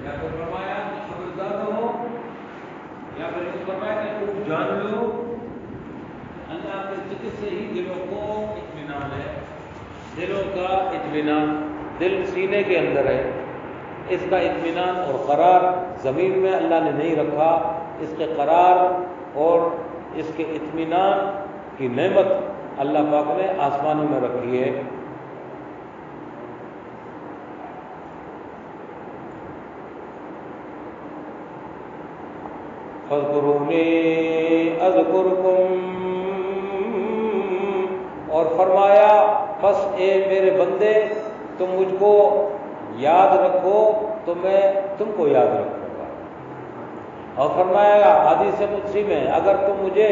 یا پھر فرمایا کہ خبردار ہو، یا پھر فرمایا کہ خوب جان لو اللہ کے ذکر سے ہی دلوں کو اطمینان ہے، دلوں کا اطمینان دل سینے کے اندر ہے، اس کا اطمینان اور قرار زمین میں اللہ نے نہیں رکھا، اس کے قرار اور اس کے اطمینان کی نعمت اللہ پاک نے آسمانوں میں رکھی ہے۔ فاذکرونی اذکرکم، اور فرمایا بس اے میرے بندے تم مجھ کو یاد رکھو تو میں تم کو یاد رکھوں گا، اور فرمایا حدیث قدسی میں اگر تم مجھے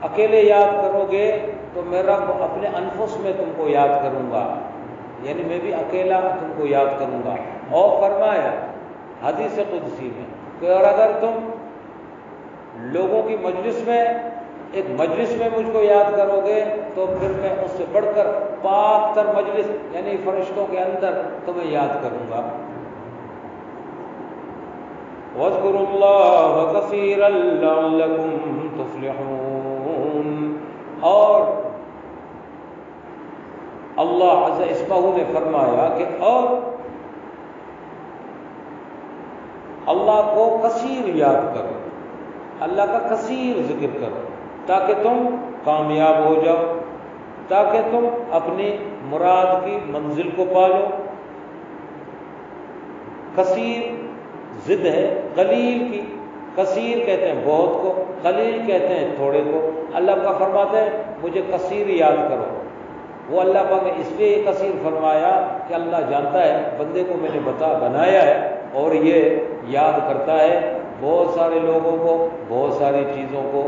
اکیلے یاد کرو گے تو میں رب اپنے انفس میں تم کو یاد کروں گا، یعنی میں بھی اکیلا تم کو یاد کروں گا۔ اور فرمایا حدیث قدسی میں کہ اور اگر تم لوگوں کی مجلس میں ایک مجلس میں مجھ کو یاد کرو گے تو پھر میں اس سے بڑھ کر پاک تر مجلس یعنی فرشتوں کے اندر تمہیں یاد کروں گا۔ وَاذْكُرُوا اللَّهَ كَثِيرًا لَعَلَّكُمْ تُفْلِحُونَ، اور اللہ عز اسمہ نے فرمایا کہ اور اللہ کو کثیر یاد کرو، اللہ کا کثیر ذکر کرو تاکہ تم کامیاب ہو جاؤ، تاکہ تم اپنی مراد کی منزل کو پالو۔ کثیر ضد ہے قلیل کی، کثیر کہتے ہیں بہت کو، قلیل کہتے ہیں تھوڑے کو۔ اللہ کا فرماتے ہیں مجھے کثیر یاد کرو، وہ اللہ پاک نے اس لیے کثیر فرمایا کہ اللہ جانتا ہے بندے کو میں نے بنایا ہے اور یہ یاد کرتا ہے بہت سارے لوگوں کو، بہت ساری چیزوں کو،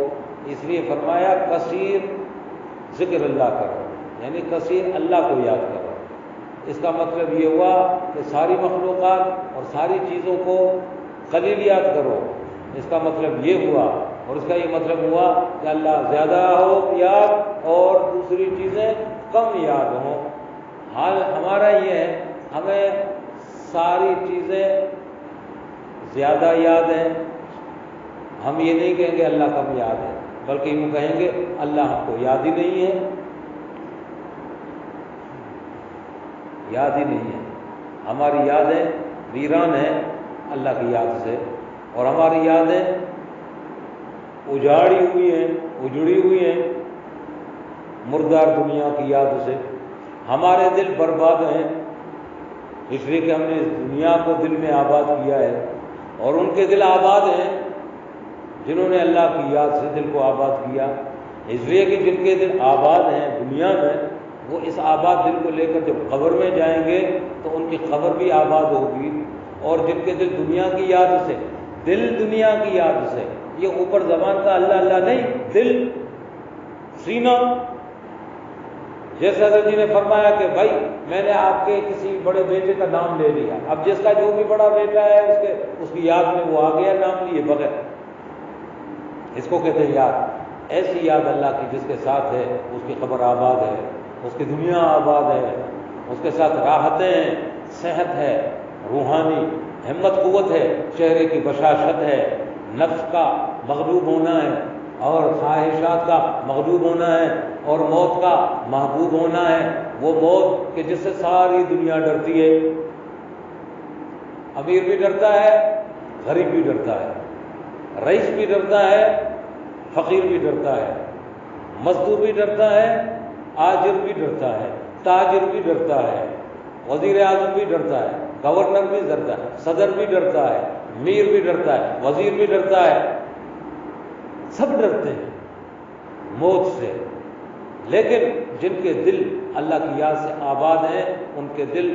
اس لیے فرمایا کثیر ذکر اللہ کرو، یعنی کثیر اللہ کو یاد کرو۔ اس کا مطلب یہ ہوا کہ ساری مخلوقات اور ساری چیزوں کو قلیل یاد کرو، اس کا مطلب یہ ہوا، اور اس کا یہ مطلب ہوا کہ اللہ زیادہ ہو یاد اور دوسری چیزیں کم یاد ہوں۔ حال ہمارا یہ ہے ہمیں ساری چیزیں زیادہ یاد ہیں، ہم یہ نہیں کہیں گے اللہ کم یاد ہے، بلکہ یوں کہیں گے اللہ ہم کو یاد ہی نہیں ہے، یاد ہی نہیں ہے۔ ہماری یادیں ویران ہیں اللہ کی یاد سے، اور ہماری یادیں اجاڑی ہوئی ہیں، اجڑی ہوئی ہیں مردار دنیا کی یاد سے۔ ہمارے دل برباد ہیں اس لیے کہ ہم نے اس دنیا کو دل میں آباد کیا ہے، اور ان کے دل آباد ہیں جنہوں نے اللہ کی یاد سے دل کو آباد کیا، اس لیے کہ جن کے دل آباد ہیں دنیا میں وہ اس آباد دل کو لے کر جب قبر میں جائیں گے تو ان کی قبر بھی آباد ہوگی، اور جن کے دل دنیا کی یاد سے، دل دنیا کی یاد سے، یہ اوپر زبان کا اللہ اللہ نہیں، دل سینہ۔ جیسے حضرت جی نے فرمایا کہ بھائی میں نے آپ کے کسی بڑے بیٹے کا نام لے لیا، اب جس کا جو بھی بڑا بیٹا ہے اس کی یاد میں وہ آ گیا نام لیے بغیر، اس کو کہتے ہیں یاد۔ ایسی یاد اللہ کی جس کے ساتھ ہے اس کی قبر آباد ہے، اس کی دنیا آباد ہے، اس کے ساتھ راحتیں ہیں، صحت ہے، روحانی ہمت قوت ہے، چہرے کی بشاشت ہے، نفس کا مغلوب ہونا ہے اور خواہشات کا مغلوب ہونا ہے، اور موت کا محبوب ہونا ہے، وہ موت کہ جس سے ساری دنیا ڈرتی ہے، امیر بھی ڈرتا ہے، غریب بھی ڈرتا ہے، رئیس بھی ڈرتا ہے، فقیر بھی ڈرتا ہے، مزدور بھی ڈرتا ہے، آجر بھی ڈرتا ہے، تاجر بھی ڈرتا ہے، وزیر اعظم بھی ڈرتا ہے، گورنر بھی ڈرتا ہے، صدر بھی ڈرتا ہے، میر بھی ڈرتا ہے، وزیر بھی ڈرتا ہے، سب ڈرتے ہیں موت سے۔ لیکن جن کے دل اللہ کی یاد سے آباد ہیں ان کے دل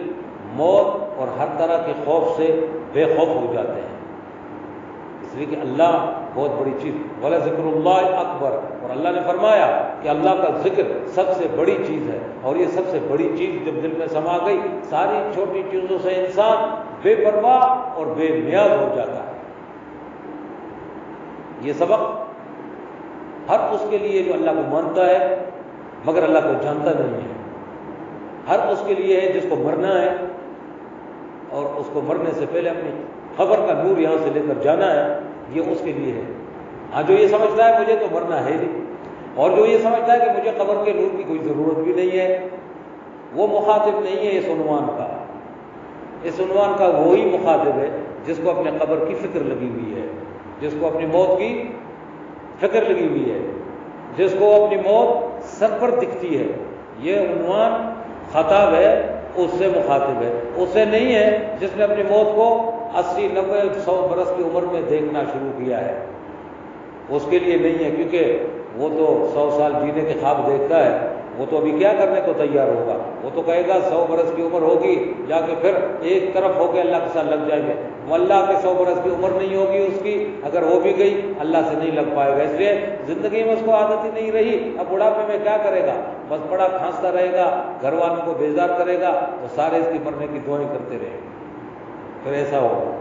موت اور ہر طرح کے خوف سے بے خوف ہو جاتے ہیں، اس لیے کہ اللہ بہت بڑی چیز، وَلَذِكْرُ اللَّهِ اکبر، اور اللہ نے فرمایا کہ اللہ کا ذکر سب سے بڑی چیز ہے، اور یہ سب سے بڑی چیز جب دل میں سما گئی ساری چھوٹی چیزوں سے انسان بے پرواہ اور بے نیاز ہو جاتا ہے۔ یہ سبق ہر اس کے لیے جو اللہ کو مانتا ہے مگر اللہ کو جانتا نہیں ہے، ہر اس کے لیے ہے جس کو مرنا ہے اور اس کو مرنے سے پہلے اپنی قبر کا نور یہاں سے لے کر جانا ہے، یہ اس کے لیے ہے۔ ہاں جو یہ سمجھتا ہے مجھے تو مرنا ہے نہیں، اور جو یہ سمجھتا ہے کہ مجھے قبر کے نور کی کوئی ضرورت بھی نہیں ہے، وہ مخاطب نہیں ہے اس عنوان کا۔ اس عنوان کا وہی مخاطب ہے جس کو اپنے قبر کی فکر لگی ہوئی ہے، جس کو اپنی موت کی فکر لگی ہوئی ہے، جس کو اپنی موت سر پر دکھتی ہے۔ یہ عنوان خطاب ہے، اس سے مخاطب ہے، اس سے نہیں ہے جس نے اپنی موت کو 80 90 100 برس کی عمر میں دیکھنا شروع کیا ہے۔ اس کے لیے نہیں ہے، کیونکہ وہ تو 100 سال جینے کے خواب دیکھتا ہے، وہ تو ابھی کیا کرنے کو تیار ہوگا؟ وہ تو کہے گا 100 برس کی عمر ہوگی، جا کے پھر ایک طرف ہو کے اللہ کے ساتھ لگ جائیں گے۔ وہ اللہ کے 100 برس کی عمر نہیں ہوگی اس کی، اگر ہو بھی گئی اللہ سے نہیں لگ پائے گا۔ اس لیے زندگی میں اس کو عادت ہی نہیں رہی، اب بڑھاپے میں کیا کرے گا؟ بس پڑا کھانستا رہے گا، گھر والوں کو بیزار کرے گا، تو سارے اس کی مرنے کی دعائیں کرتے رہیں گے، پھر ایسا ہوگا۔